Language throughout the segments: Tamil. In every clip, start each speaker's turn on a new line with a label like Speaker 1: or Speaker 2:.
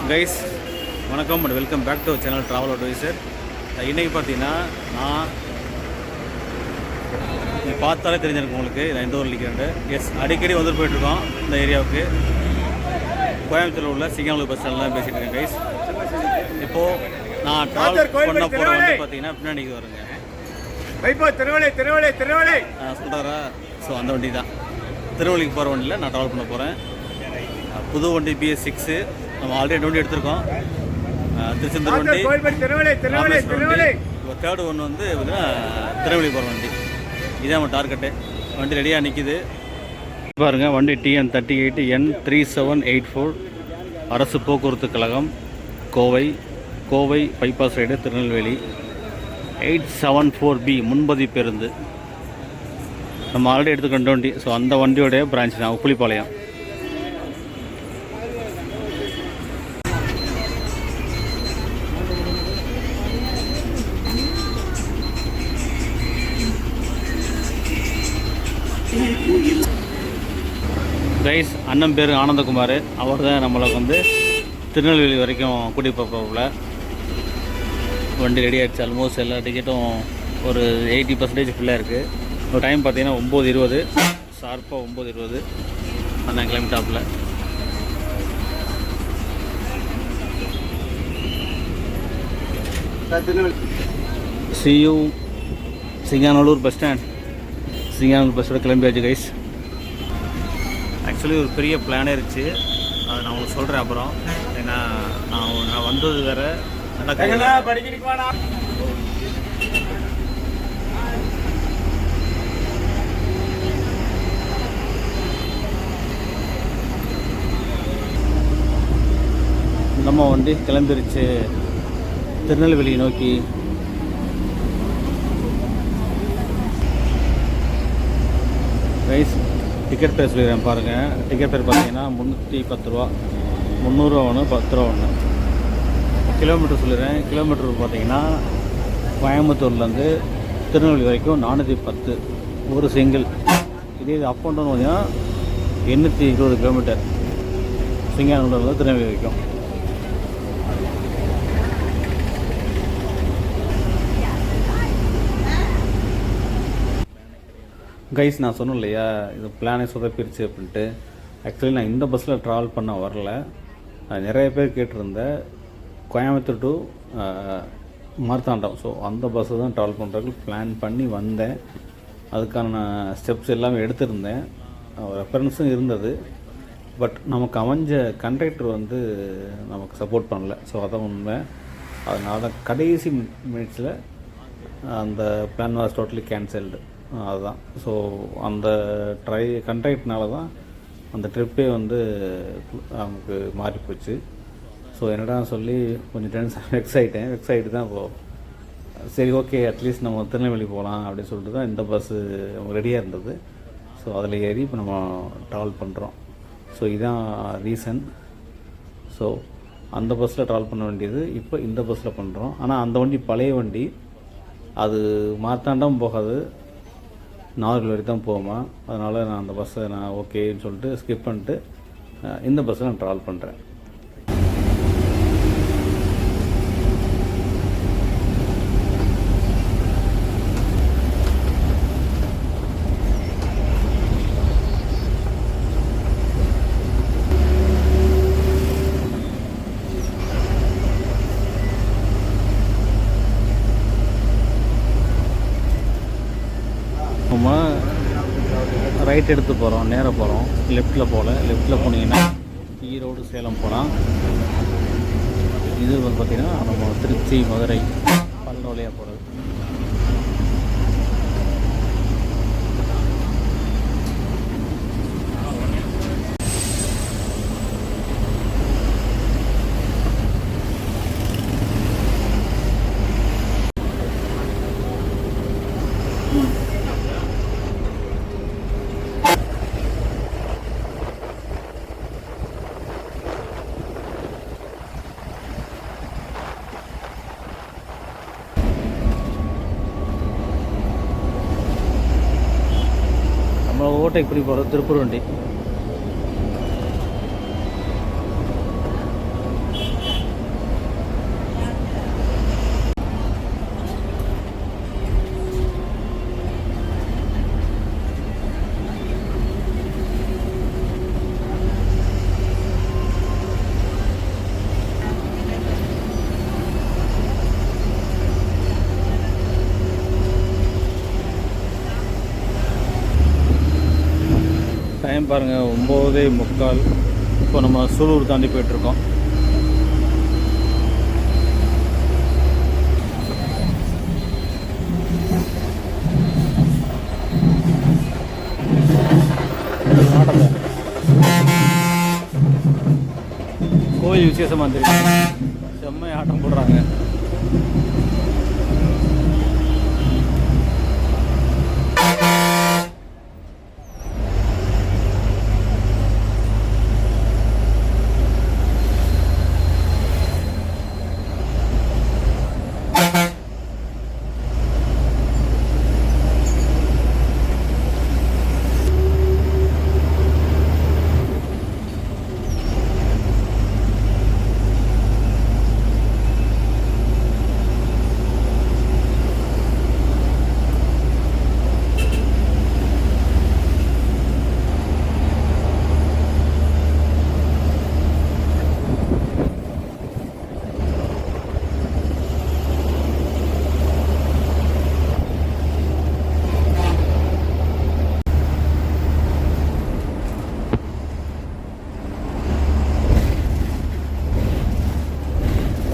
Speaker 1: கைஸ் வணக்கம் and welcome back to channel travel adviser. இன்றைக்கி பார்த்தீங்கன்னா நான் பார்த்தாலே தெரிஞ்சிருக்கும் உங்களுக்கு நான் எந்த ஊரில் நிற்கிறேன். எஸ், அடிக்கடி வந்துட்டு போயிட்டுருக்கோம் இந்த ஏரியாவுக்கு. கோயம்புத்தூரில் உள்ள சிங்கானூர் பஸ் ஸ்டாண்ட்லாம் பேசிகிட்டு இருக்கேன் கைஸ். இப்போது நான் ட்ராவல் பண்ண போகிற வந்து பார்த்தீங்கன்னா பின்னாடி வருங்க
Speaker 2: திருவள்ளை
Speaker 1: சொல்கிறாரா. ஸோ அந்த வண்டி தான் திருவள்ளிக்கு போகிற வண்டியில் நான் ட்ராவல் பண்ண போகிறேன். புது வண்டி BS6 நம்ம ஆல்ரெடி வண்டி எடுத்திருக்கோம். திருச்செந்தூர் வண்டி, இப்போ தேர்டு ஒன்று வந்து பார்த்தீங்கன்னா திருவள்ளி போகிற வண்டி. இதான் நம்ம டார்கெட்டு. வண்டி ரெடியாக நிற்கிது பாருங்கள். வண்டி TN 38 N3784 அரசு போக்குவரத்து கழகம் Kovai bypass ride Tirunelveli 874B முன்பதி பேருந்து. நம்ம ஆல்ரெடி எடுத்துக்கிட்ட வண்டி. ஸோ அந்த வண்டியோடைய பிரான்ச் தான் உப்புளிப்பாளையம். கைஸ், அண்ணன் பேர் ஆனந்தகுமார். அவர் தான் நம்மளுக்கு வந்து திருநெல்வேலி வரைக்கும் கூட்டிகிட்டு போகல. வண்டி ரெடி ஆகிடுச்சு. ஆல்மோஸ்ட் எல்லா டிக்கெட்டும் ஒரு 80% ஃபுல்லாக இருக்குது. ஒரு டைம் பார்த்தீங்கன்னா 9:20 ஷார்ப்பாக 9:20 அண்ணன் கிளம்பிட்டாப்பில். சியூ Singanallur bus stand. Singanallur bus stand கிளம்பியாச்சு கைஸ். ஆக்சுவலி ஒரு பெரிய பிளானே இருந்துச்சு. அதை நான் உங்களுக்கு சொல்கிறேன் அப்புறம். ஏன்னா நான் வந்தது வேறு நம்ம வண்டி கிளம்பிருச்சு திருநெல்வேலி நோக்கி. ரைஸ் டிக்கெட் பேர் சொல்லிடுறேன் பாருங்கள். டிக்கெட் பேர் பார்த்தீங்கன்னா 310 ரூபா. 300 ரூபா ஒன்று, 10 ரூபா ஒன்று. கிலோமீட்டர் சொல்லிடுறேன். கிலோமீட்டர் பார்த்தீங்கன்னா கோயம்புத்தூர்லேருந்து திருநெல்வேலி வரைக்கும் 410 ஒரு சிங்கிள். இதே இது அப் அண்ட் டவுன் பார்த்தீங்கன்னா 820 கிலோமீட்டர் சிங்கானூர்லேருந்து திருநெல்வேலி வரைக்கும். கைஸ், நான் சொன்னேன் இல்லையா இது பிளானே சொதப்பிருச்சு அப்படின்ட்டு. ஆக்சுவலி நான் இந்த பஸ்ஸில் ட்ராவல் பண்ண வரல. நிறைய பேர் கேட்டிருந்தேன் கோயம்புத்தூர் டு மார்த்தாண்டம். ஸோ அந்த பஸ்ஸை தான் ட்ராவல் பண்ணுறதுக்கு பிளான் பண்ணி வந்தேன். அதுக்கான ஸ்டெப்ஸ் எல்லாமே எடுத்திருந்தேன். ரெஃபரன்ஸும் இருந்தது. பட் நமக்கு அமைஞ்ச கண்டக்டர் வந்து நமக்கு சப்போர்ட் பண்ணல. ஸோ அதான் உண்மை. அதனால் கடைசி மினிட்ஸில் அந்த பிளான் வாஸ் டோட்டலி கேன்சல்டு. அதுதான். ஸோ அந்த கண்ட்ராக்ட்னால தான் அந்த ட்ரிப்பே வந்து நமக்கு மாறி போச்சு. ஸோ என்னடா சொல்லி கொஞ்சம் டென்ஷன் வெக்ஸ் ஆகிட்டு தான் இப்போது சரி ஓகே அட்லீஸ்ட் நம்ம திருநெல்வேலி போகலாம் அப்படின்னு சொல்லிட்டு தான் இந்த பஸ்ஸு ரெடியாக இருந்தது. ஸோ அதில் ஏறி இப்போ நம்ம ட்ராவல் பண்ணுறோம். ஸோ இதுதான் ரீசன். ஸோ அந்த பஸ்ஸில் ட்ராவல் பண்ண வேண்டியது இப்போ இந்த பஸ்ஸில் பண்ணுறோம். ஆனால் அந்த வண்டி பழைய வண்டி. அது மார்த்தாண்டம் போகாது, நாகர்கோவில் வரைக்கும் தான் போகுமா. அதனால் நான் அந்த பஸ்ஸை நான் ஓகேன்னு சொல்லிட்டு ஸ்கிப் பண்ணிட்டு இந்த பஸ்ஸில் நான் ட்ராவல் பண்ணுறேன். நம்ம ரைட் எடுத்து போகிறோம், நேராக போகிறோம், லெஃப்ட்டில் போனீங்கன்னா ஈரோடு சேலம் போகலாம். இது வந்து பார்த்திங்கன்னா நம்ம திருச்சி மதுரை பல்நோலையாக போகிறது. கோட்டைக்கு இப்படி போகிறது திருப்பூர் வண்டி. டைம் பாருங்கள் 9:45. இப்போ நம்ம சூலூர் தாண்டி போயிட்டுருக்கோம். கோயில் விசேஷமாக தெரியும், செம்மையாக ஆட்டம் போடுறாங்க.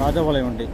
Speaker 1: ராஜபாளையம் வண்டி.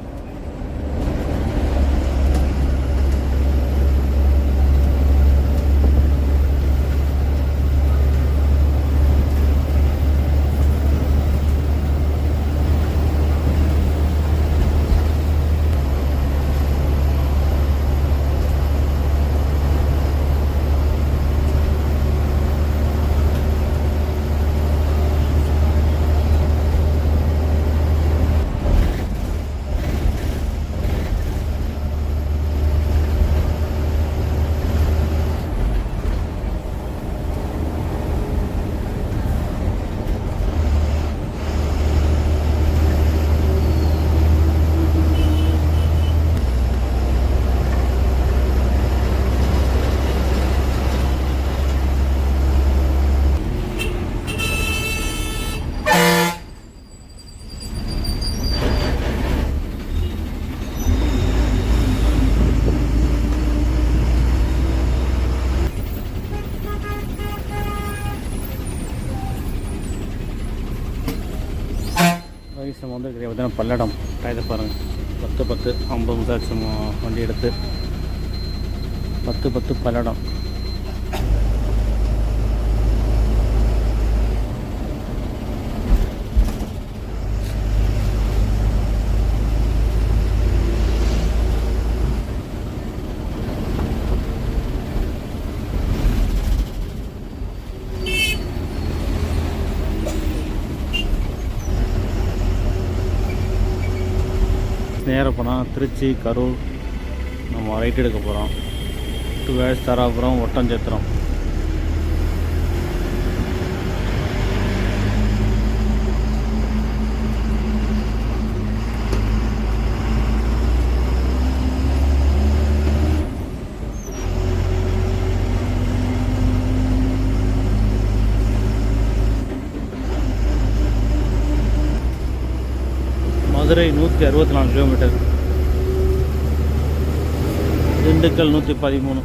Speaker 1: நம்ம வந்து பார்த்தீங்கன்னா பல்லடம் டயத்தை பாருங்கள். 10:10 50 நிமிஷம் வண்டி எடுத்து 10:10 பல்லடம். நேராக போனால் திருச்சி, கரூர் நம்ம ரைட் எடுக்க போகிறோம். டுவேஸ், தாராபுரம், ஒட்டஞ்சத்திரம். மதுரை 164 கிலோமீட்டர், திண்டுக்கல் 113.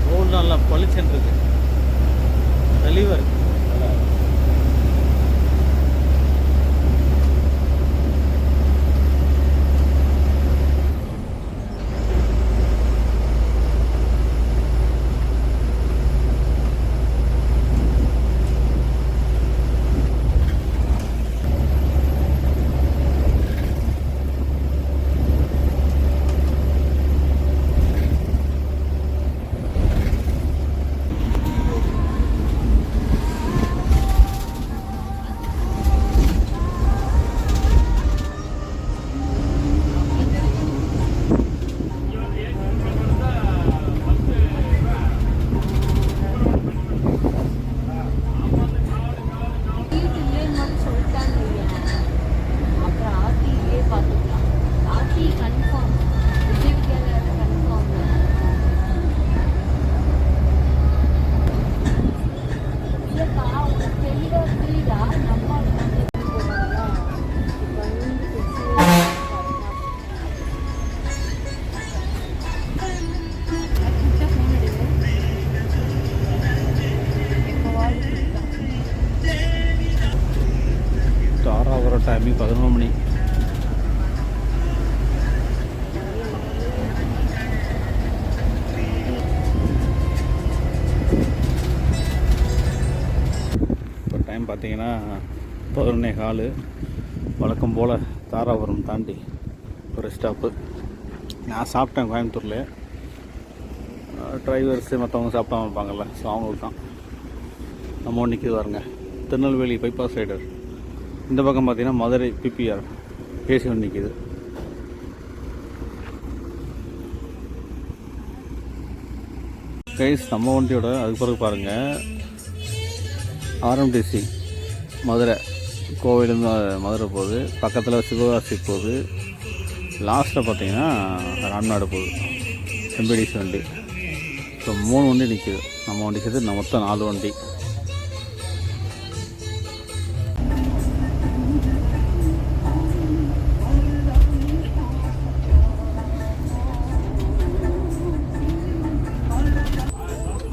Speaker 1: ரோடு நல்லா பளிச்சுன்னு இருக்கு, தெளிவாக இருக்கு. பார்த்தீங்கன்னா 11:15 வழக்கம் போல் தாராபுரம் தாண்டி ஒரு ஸ்டாப்பு. நான் சாப்பிட்டேன் கோயம்புத்தூரில். டிரைவர்ஸு மற்றவங்க சாப்பிட்டாம இருப்பாங்கள்ல, ஸோ அவங்களுக்கு தான் நம்ம நிற்கிது பாருங்க. Tirunelveli bypass rider. இந்த பக்கம் பார்த்தீங்கன்னா மதுரை பிபிஆர் பேசி ஒன்று நிற்கிது. கைஸ் நம்ம வண்டியோட அதுக்கு பிறகு பாருங்கள், ஆர்எம்டிசி மதுரை கோவிலேருந்து மதுரை போகுது, பக்கத்தில் சிவகாசி போகுது, லாஸ்ட்டில் பார்த்தீங்கன்னா ராம்நாடு போகுது எம்பிடிசி வண்டி. ஸோ 3 வண்டி நிற்கிது. நம்ம வண்டி சேர்த்து மொத்தம் 4 வண்டி.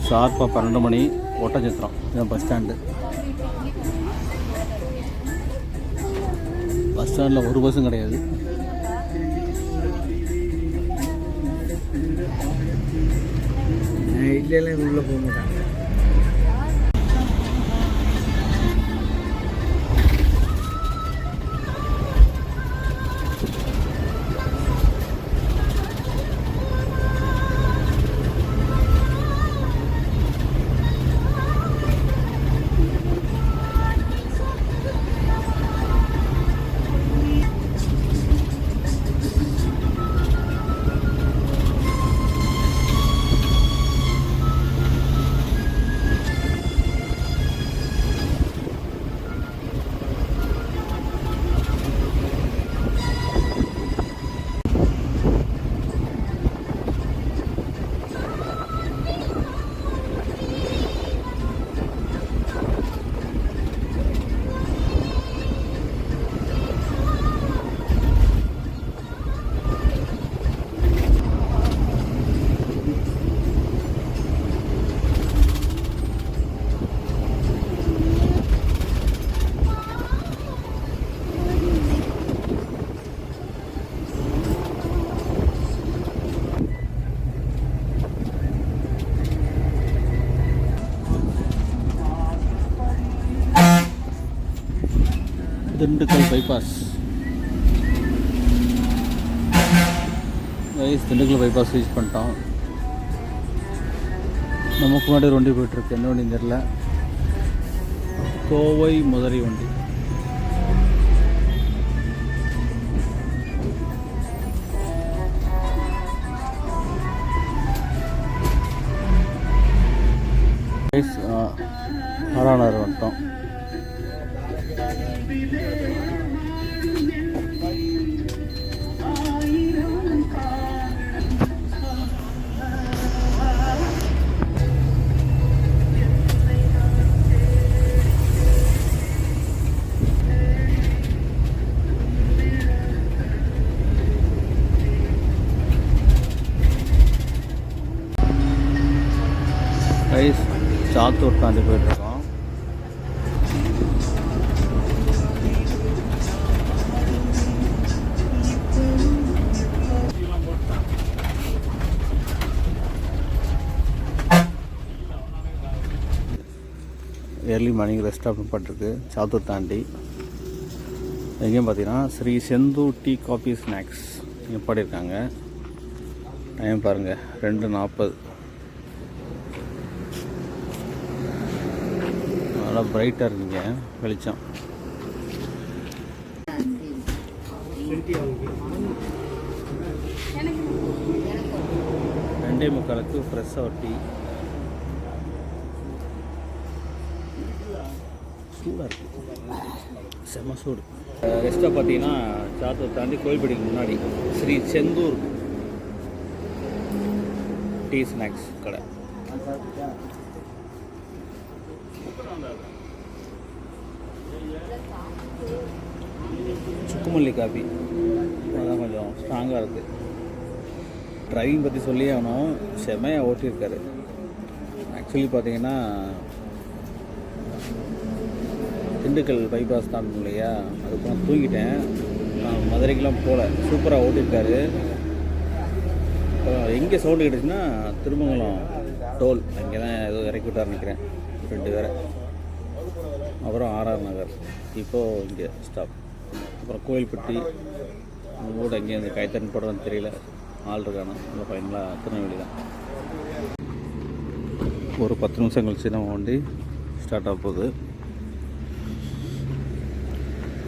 Speaker 1: ஷார்ப்பாக 12 மணி ஒட்டச்சத்திரம். இதுதான் பஸ் ஸ்டாண்டு. பஸ் ஸ்டாண்டில் ஒரு பஸ்ஸும் கிடையாது.
Speaker 2: இல்லைலாம் உள்ளே போக மாட்டாங்க.
Speaker 1: Dindigul bypass. Dindigul bypass reach பண்ணிட்டோம். நமக்கு முன்னாடி ஒரு வண்டி போயிட்டுருக்கு. என்ன வண்டின்னு தெரியல. கோவை மதுரை வண்டி. ஆறானார் வந்துட்டோம். சாத்தூர் தாண்டி போயிட்டுருக்கோம். ஏர்லி மார்னிங் ரெஸ்ட் ஸ்டாப் பண்ணிருக்கு சாத்தூர் தாண்டி. எங்கேயும் பார்த்தீங்கன்னா Sri Senthur tea coffee snacks இங்கே பாடியிருக்காங்க. டைம் பாருங்கள் 2:40. நல்லா பிரைட்டாக இருக்குங்க வெளிச்சம். ரெண்டே முக்காலுக்கு ஃப்ரெஷ்ஷாக ஒரு டீ. சூடாக இருக்குது, செம்ம சூடு. ரெஸ்ட்டாக பார்த்தீங்கன்னா சாத்தூர் தாண்டி கோயில்படிக்கு முன்னாடி ஸ்ரீ செந்தூர் டீ ஸ்நாக்ஸ் கடை. சுக்குமல்லி காஃபி அதான் கொஞ்சம் ஸ்ட்ராங்காக இருக்குது. டிரைவிங் பற்றி சொல்லி ஆகணும், செமையாக ஓட்டியிருக்காரு. ஆக்சுவலி பார்த்தீங்கன்னா திண்டுக்கல் பைபாஸ் தான் இல்லையா, அதுக்கு நான் தூங்கிட்டேன். நான் மதுரைக்கெலாம் போகல. சூப்பராக ஓட்டியிருக்காரு. எங்கே சவுண்டு கிடச்சுன்னா திருமங்கலம் டோல் அங்கே தான் ஏதோ இறக்கி விட்டார் நினைக்கிறேன். 2 பேரை அப்புறம் ஆர்ஆர் நகர், இப்போது இங்கே ஸ்டாப். அப்புறம் கோயில்பட்டி கூட எங்கேயும் இந்த கைத்தறி போடுறதுன்னு தெரியல, ஆள் இருக்கானு இல்லை ஃபைனலாக திருநெல்வேலி தான். ஒரு 10 நிமிஷம் கழிச்சு நம்ம வண்டி ஸ்டார்ட் ஆக போகுது.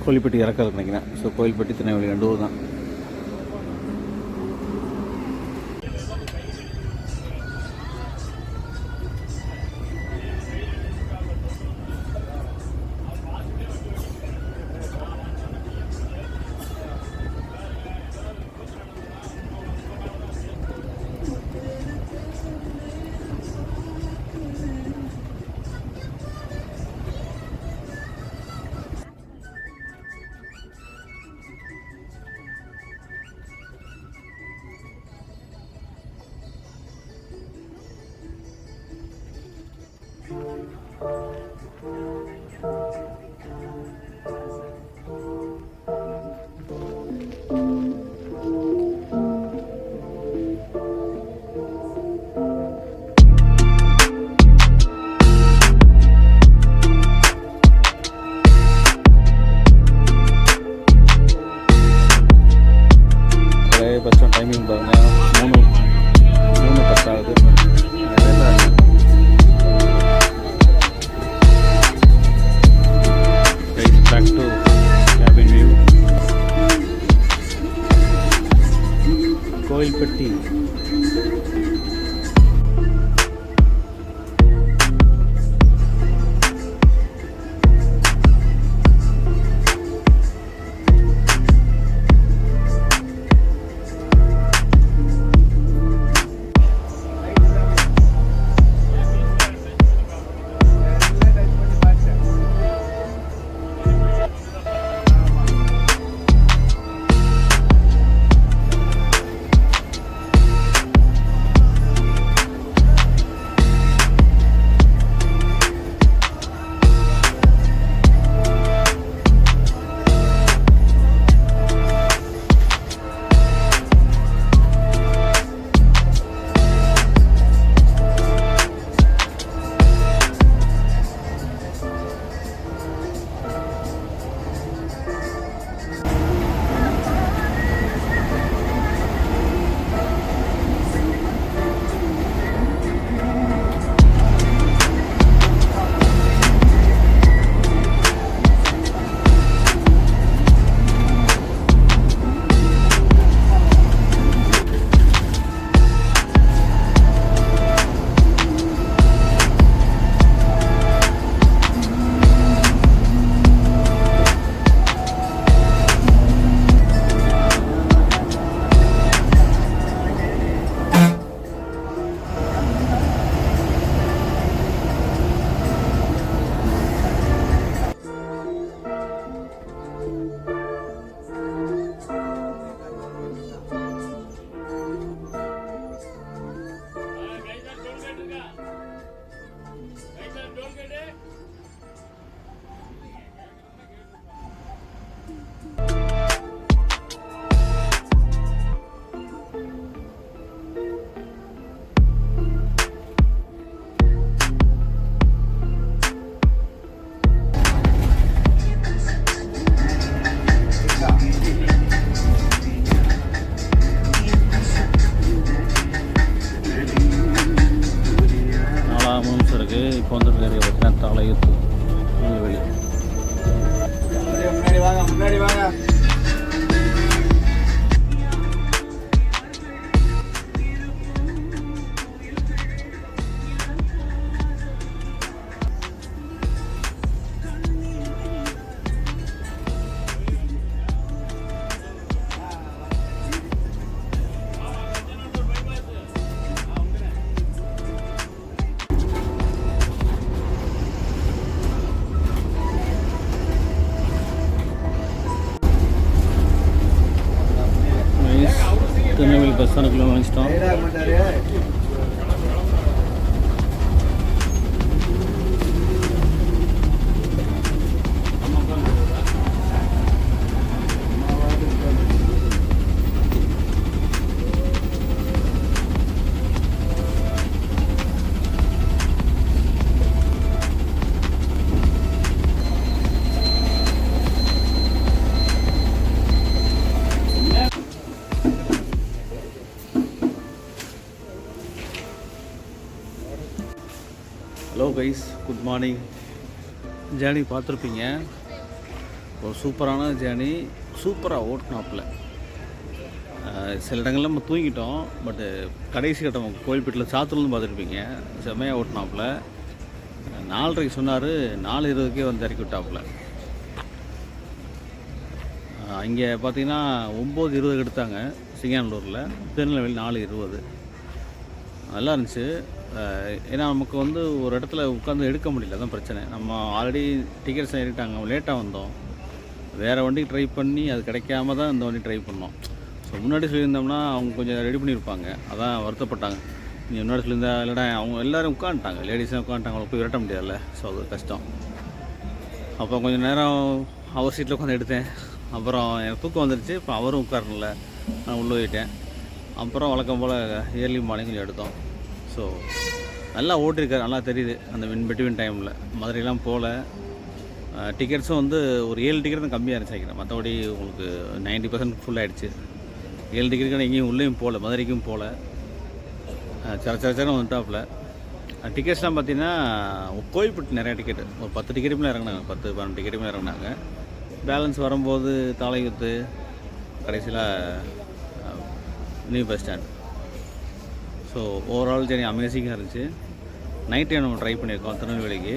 Speaker 1: கோயில்பட்டி இறக்காது நினைக்கிறேன். ஸோ கோயில்பட்டி திருநெல்வேலி 2 ஊர் தான். பஸ்ஸாக டைமிங் பாருங்கள், 3:10 ஆகுது. Back to cabin view, Kovilpatti. இப்போ வந்துட்டு நிறைய பார்த்தீங்கன்னா தலையுத்து வெளி
Speaker 2: முன்னாடி வாங்க.
Speaker 1: திருநெல்வேலி பஸ் ஸ்டாண்டுக்குள்ளே வாங்கிச்சிட்டோம். Hello guys, good morning. Journey பார்த்துருப்பீங்க. ஒரு சூப்பரான ஜேர்னி, சூப்பராக ஓட்டினாப்பில். சில இடங்கள்ல நம்ம தூங்கிட்டோம். பட்டு கடைசி கட்டம் கோயில்பேட்டில் சாத்தூர்லேருந்து பார்த்துருப்பீங்க. செம்மையாக ஓட்டினாப்பில். 4:30 சொன்னார், 4:20க்கே வந்து இறக்கி விட்டாப்புல. இங்கே பார்த்தீங்கன்னா 9:20 எடுத்தாங்க சிங்கானூரில், திருநெல்வேலி 4:20. நல்லா இருந்துச்சு. ஏன்னா நமக்கு வந்து ஒரு இடத்துல உட்காந்து எடுக்க முடியல, தான் பிரச்சனை. நம்ம ஆல்ரெடி டிக்கெட்ஸ் ஏறிட்டாங்க, லேட்டாக வந்தோம். வேறு வண்டிக்கு ட்ரை பண்ணி அது கிடைக்காம தான் இந்த வண்டி ட்ரை பண்ணோம். ஸோ முன்னாடி சொல்லியிருந்தோம்னா அவங்க கொஞ்சம் ரெடி பண்ணியிருப்பாங்க. அதான் வருத்தப்பட்டாங்க. நீங்கள் முன்னாடி சொல்லியிருந்தா இல்லைடா, அவங்க எல்லோரும் உட்காந்துட்டாங்க, லேடிஸாக உட்காந்துட்டாங்க, அவங்களை போய் விரட்ட முடியாதுல்ல. ஸோ அது கஷ்டம். அப்போ கொஞ்சம் நேரம் அவர் சீட்டில் உட்காந்து எடுத்தேன். அப்புறம் எனக்கு தூக்கம் வந்துடுச்சு. இப்போ அவரும் உட்காரல, நான் உள்ளே போயிட்டேன். அப்புறம் வழக்கம் போல் இயர்லி மார்னிங் கொஞ்சம் எடுத்தோம். ஸோ நல்லா ஓட்டிருக்காரு, நல்லா தெரியுது. அந்த பிட்வீன் டைமில் மதுரையெல்லாம் போகல. டிக்கெட்ஸும் வந்து ஒரு 7 டிக்கெட் தான் கம்மியாக இருந்துச்சு நினைக்கிறேன். மற்றபடி உங்களுக்கு 90% ஃபுல் ஆகிடுச்சு. 7 டிக்கெட்டுக்கு எங்கேயும் உள்ளேயும் போகல, மதுரைக்கும் போகல. சரச்சரன்னு வந்துட்டாப்புல. டிக்கெட்ஸ்லாம் பார்த்தீங்கன்னா கோயில்பட்டு நிறையா டிக்கெட்டு, ஒரு 10 டிக்கெட்டுமே இறங்கினாங்க, 10-12 டிக்கெட்டுமே இறங்கினாங்க. பேலன்ஸ் வரும்போது தாளையுத்து, கடைசியில் new bus stand. So overall journey அமேசிங்காக இருந்துச்சு. நைட் டைம் நம்ம ட்ரை பண்ணியிருக்கோம் திருநெல்வேலிக்கு.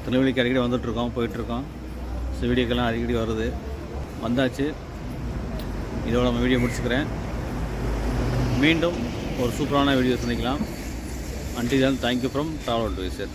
Speaker 1: திருநெல்வேலிக்கு அடிக்கடி வந்துட்டுருக்கோம், போயிட்டுருக்கோம். ஸோ வீடியோக்கெல்லாம் அடிக்கடி வருது. வந்தாச்சு. இதோட நம்ம வீடியோ முடிச்சுக்கிறேன். மீண்டும் ஒரு சூப்பரான வீடியோ சந்திக்கலாம். Until then, thank you from travel advisor.